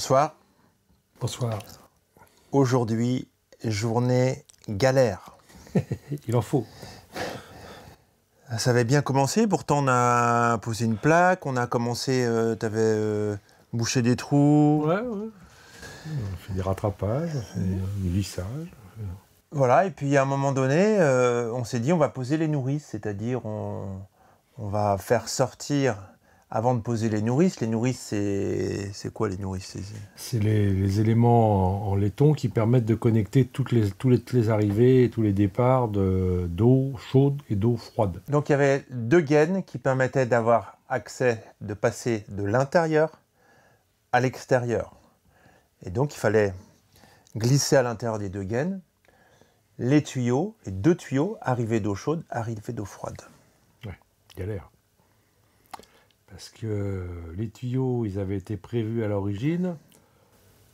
Bonsoir. Bonsoir. Aujourd'hui, journée galère. Il en faut. Ça avait bien commencé, pourtant on a posé une plaque, on a commencé, t'avais bouché des trous. Ouais. On fait des rattrapages, on fait du lissage. Voilà, et puis à un moment donné, on s'est dit on va poser les nourrices, c'est-à-dire on va faire sortir, avant de poser les nourrices, c'est quoi les nourrices? C'est les éléments en laiton qui permettent de connecter toutes les arrivées et tous les départs d'eau chaude et d'eau froide. Donc il y avait deux gaines qui permettaient d'avoir accès, de passer de l'intérieur à l'extérieur. Et donc il fallait glisser à l'intérieur des deux gaines les tuyaux, et deux tuyaux, arrivée d'eau chaude, arrivée d'eau froide. Ouais, galère. Parce que les tuyaux, ils avaient été prévus à l'origine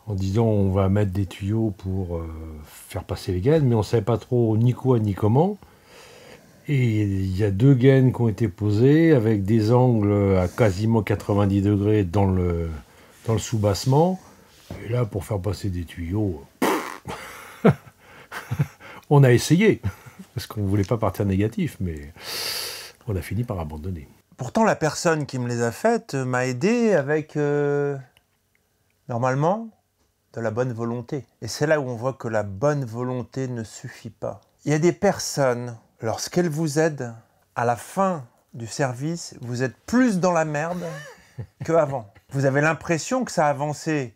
en disant on va mettre des tuyaux pour faire passer les gaines, mais on ne savait pas trop ni quoi ni comment. Et il y a deux gaines qui ont été posées avec des angles à quasiment 90 degrés dans le soubassement. Et là, pour faire passer des tuyaux, on a essayé, parce qu'on ne voulait pas partir négatif, mais on a fini par abandonner. Pourtant, la personne qui me les a faites m'a aidé avec, normalement, de la bonne volonté. Et c'est là où on voit que la bonne volonté ne suffit pas. Il y a des personnes, lorsqu'elles vous aident, à la fin du service, vous êtes plus dans la merde qu'avant. Vous avez l'impression que ça a avancé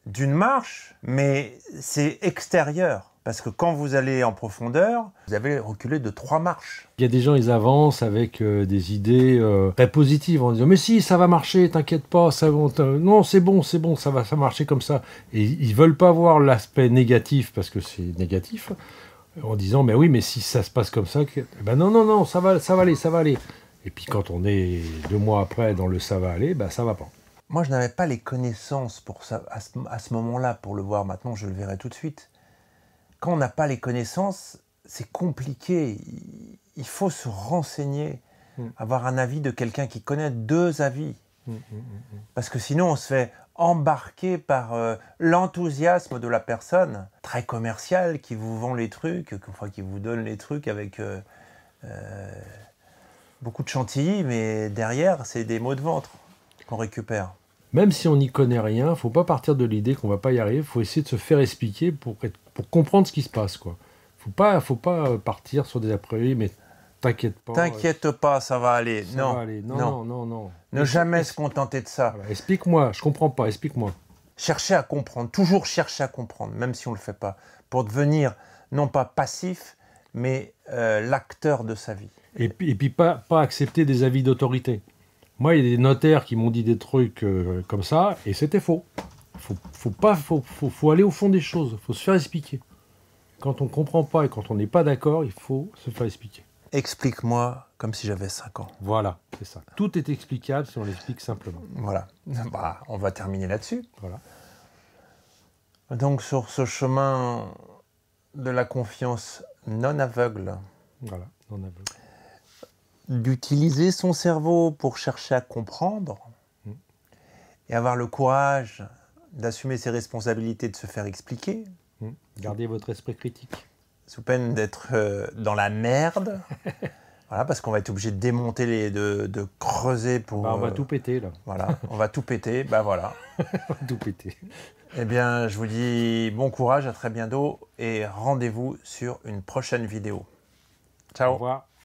d'une marche, mais c'est extérieur. Parce que quand vous allez en profondeur, vous avez reculé de 3 marches. Il y a des gens, ils avancent avec des idées très positives en disant « Mais si, ça va marcher, t'inquiète pas, non, c'est bon, ça va marcher comme ça. » Et ils ne veulent pas voir l'aspect négatif, parce que c'est négatif, en disant « Mais oui, mais si ça se passe comme ça, ben non, ça va aller. » Et puis quand on est 2 mois après dans le « ça va aller », ben ça va pas. Moi, je n'avais pas les connaissances pour ça, à ce moment-là, pour le voir. Maintenant, je le verrai tout de suite. Quand on n'a pas les connaissances, c'est compliqué. Il faut se renseigner, avoir un avis de quelqu'un qui connaît 2 avis. Parce que sinon, on se fait embarquer par l'enthousiasme de la personne, très commerciale, qui vous vend les trucs, enfin, qui vous donne les trucs avec beaucoup de chantilly, mais derrière, c'est des maux de ventre qu'on récupère. Même si on n'y connaît rien, il ne faut pas partir de l'idée qu'on ne va pas y arriver. Il faut essayer de se faire expliquer pour comprendre ce qui se passe, quoi. Faut pas partir sur des a priori, mais t'inquiète pas. T'inquiète pas, ça va aller. Ça va aller. Non. Ne jamais se contenter de ça. Voilà. Explique-moi, je comprends pas, explique-moi. Chercher à comprendre, toujours chercher à comprendre, même si on ne le fait pas, pour devenir non pas passif, mais l'acteur de sa vie. Et puis pas accepter des avis d'autorité. Moi, il y a des notaires qui m'ont dit des trucs comme ça, et c'était faux. Faut aller au fond des choses, il faut se faire expliquer. Quand on ne comprend pas et quand on n'est pas d'accord, il faut se faire expliquer. Explique-moi comme si j'avais 5 ans. Voilà, c'est ça. Tout est explicable si on l'explique simplement. Voilà. Bah, on va terminer là-dessus. Voilà. Donc, sur ce chemin de la confiance non aveugle, Voilà, non aveugle. D'utiliser son cerveau pour chercher à comprendre et avoir le courage d'assumer ses responsabilités, de se faire expliquer. Gardez votre esprit critique. Sous peine d'être dans la merde. Voilà, parce qu'on va être obligé de démonter, de creuser pour... Bah, on va tout péter, là. Voilà, on va tout péter, bah voilà. On va tout péter. Eh bien, je vous dis bon courage, à très bientôt et rendez-vous sur une prochaine vidéo. Ciao. Au revoir.